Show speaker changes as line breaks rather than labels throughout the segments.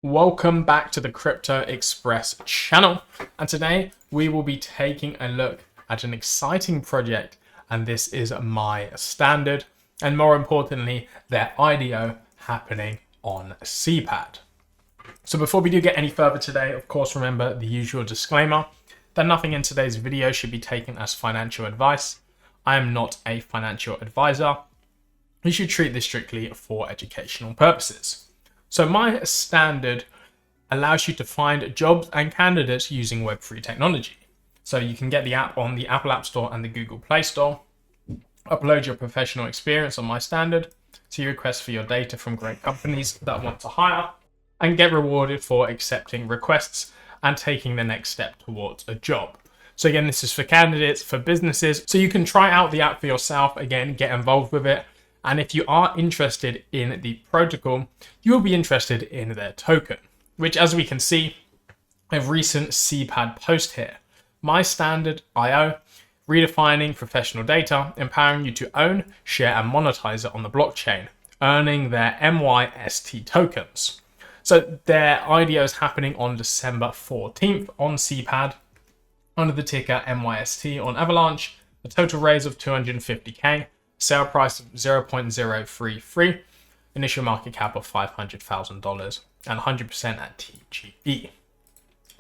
Welcome back to the Crypto Express channel, and today we will be taking a look at an exciting project, and this is My Standard, and more importantly their IDO happening on CPAD. So before we do get any further today, of course remember the usual disclaimer that nothing in today's video should be taken as financial advice. I am not a financial advisor. You should treat this strictly for educational purposes. So My Standard allows you to find jobs and candidates using Web3 technology. So you can get the app on the Apple App Store and the Google Play Store, upload your professional experience on My Standard, see requests for your data from great companies that want to hire, and get rewarded for accepting requests and taking the next step towards a job. So again, this is for candidates, for businesses, so you can try out the app for yourself, again, get involved with it. And if you are interested in the protocol, you will be interested in their token, which, as we can see, a recent CPAD post here. My Standard IO, redefining professional data, empowering you to own, share, and monetize it on the blockchain, earning their MYST tokens. So their IDO is happening on December 14th on CPAD under the ticker MYST on Avalanche, a total raise of 250k. Sale price of 0.033, initial market cap of $500,000, and 100% at TGE.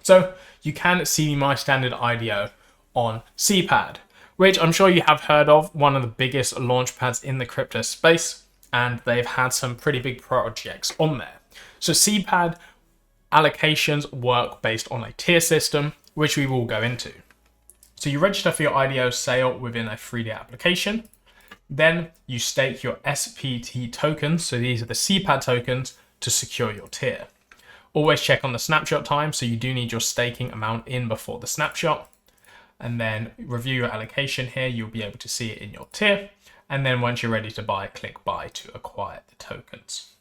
So you can see My Standard IDO on CPAD, which I'm sure you have heard of, one of the biggest launchpads in the crypto space, and they've had some pretty big projects on there. So CPAD allocations work based on a tier system, which we will go into. So you register for your IDO sale within a 3-day application. Then you stake your SPT tokens, so these are the CPAD tokens, to secure your tier. Always check on the snapshot time, so you do need your staking amount in before the snapshot. And then review your allocation here, you'll be able to see it in your tier. And then once you're ready to buy, click buy to acquire the tokens.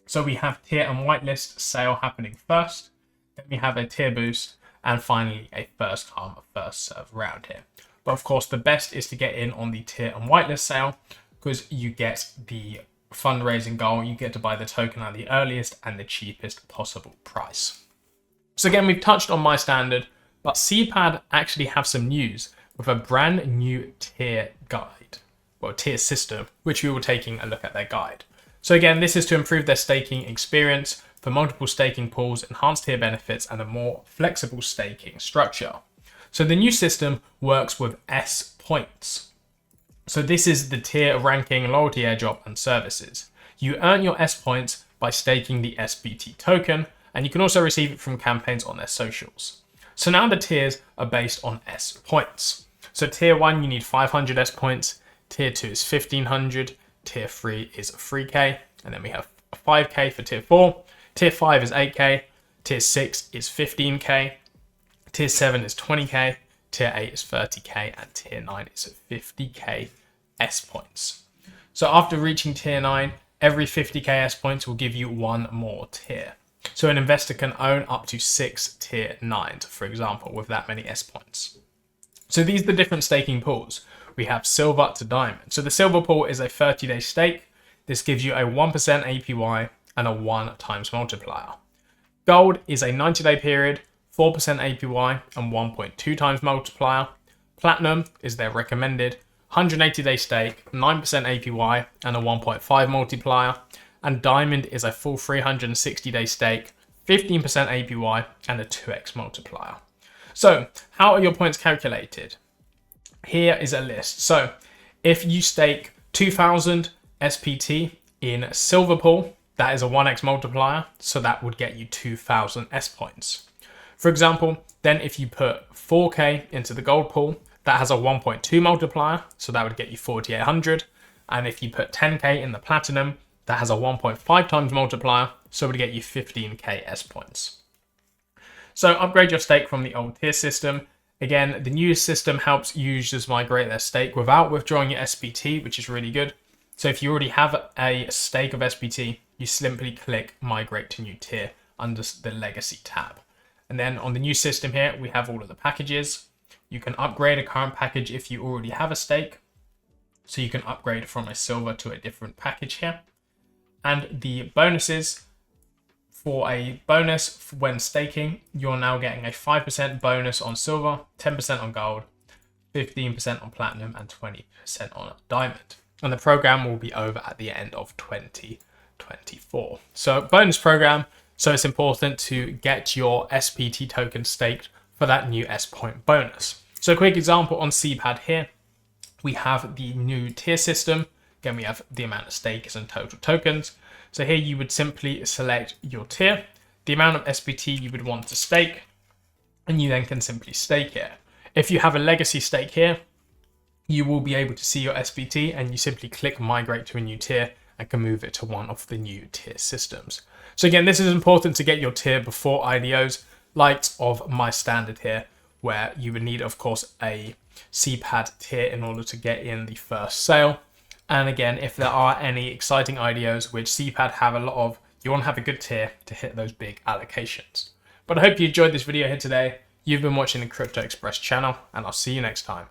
So we have tier and whitelist sale happening first. Then we have a tier boost, and finally a first come, first serve round here. But of course, the best is to get in on the tier and whitelist sale because you get the fundraising goal. You get to buy the token at the earliest and the cheapest possible price. So again, we've touched on My Standard, but CPAD actually have some news with a brand new tier guide, well, tier system, which we will taking a look at their guide. So again, this is to improve their staking experience for multiple staking pools, enhanced tier benefits, and a more flexible staking structure. So the new system works with S points. So this is the tier ranking, loyalty, airdrop, and services. You earn your S points by staking the SPT token, and you can also receive it from campaigns on their socials. So now the tiers are based on S points. So tier 1, you need 500 S points. Tier 2 is 1500. Tier 3 is 3k. And then we have 5k for tier 4. Tier 5 is 8k. Tier 6 is 15k. Tier 7 is 20k, Tier 8 is 30k, and Tier 9 is 50k S points. So after reaching Tier 9, every 50k S points will give you one more tier. So an investor can own up to 6 Tier 9s, for example, with that many S points. So these are the different staking pools. We have silver to diamond. So the silver pool is a 30-day stake. This gives you a 1% APY and a 1 times multiplier. Gold is a 90-day period, 4% APY and 1.2 times multiplier. Platinum is their recommended 180-day stake, 9% APY and a 1.5 multiplier. And Diamond is a full 360-day stake, 15% APY and a 2x multiplier. So how are your points calculated? Here is a list. So if you stake 2000 SPT in Silver Pool, that is a 1x multiplier. So that would get you 2000 S points. For example, then if you put 4k into the gold pool, that has a 1.2 multiplier, so that would get you 4800. And if you put 10k in the platinum, that has a 1.5 times multiplier, so it would get you 15k S points. So upgrade your stake from the old tier system. Again, the new system helps users migrate their stake without withdrawing your SPT, which is really good. So if you already have a stake of SPT, you simply click migrate to new tier under the legacy tab. And then on the new system here, we have all of the packages. You can upgrade a current package if you already have a stake. So you can upgrade from a silver to a different package here. And the bonuses for a bonus when staking, you're now getting a 5% bonus on silver, 10% on gold, 15% on platinum, and 20% on diamond. And the program will be over at the end of 2024. So bonus program. So it's important to get your SPT token staked for that new S point bonus. So a quick example on CPAD here, we have the new tier system. Again, we have the amount of stakes and total tokens. So here you would simply select your tier, the amount of SPT you would want to stake, and you then can simply stake it. If you have a legacy stake here, you will be able to see your SPT and you simply click migrate to a new tier and can move it to one of the new tier systems. So again, this is important to get your tier before IDOs, like of my standard here, where you would need, of course, a CPAD tier in order to get in the first sale. And again, if there are any exciting IDOs which CPAD have a lot of, you want to have a good tier to hit those big allocations. But I hope you enjoyed this video here today. You've been watching the Crypto Express channel, and I'll see you next time.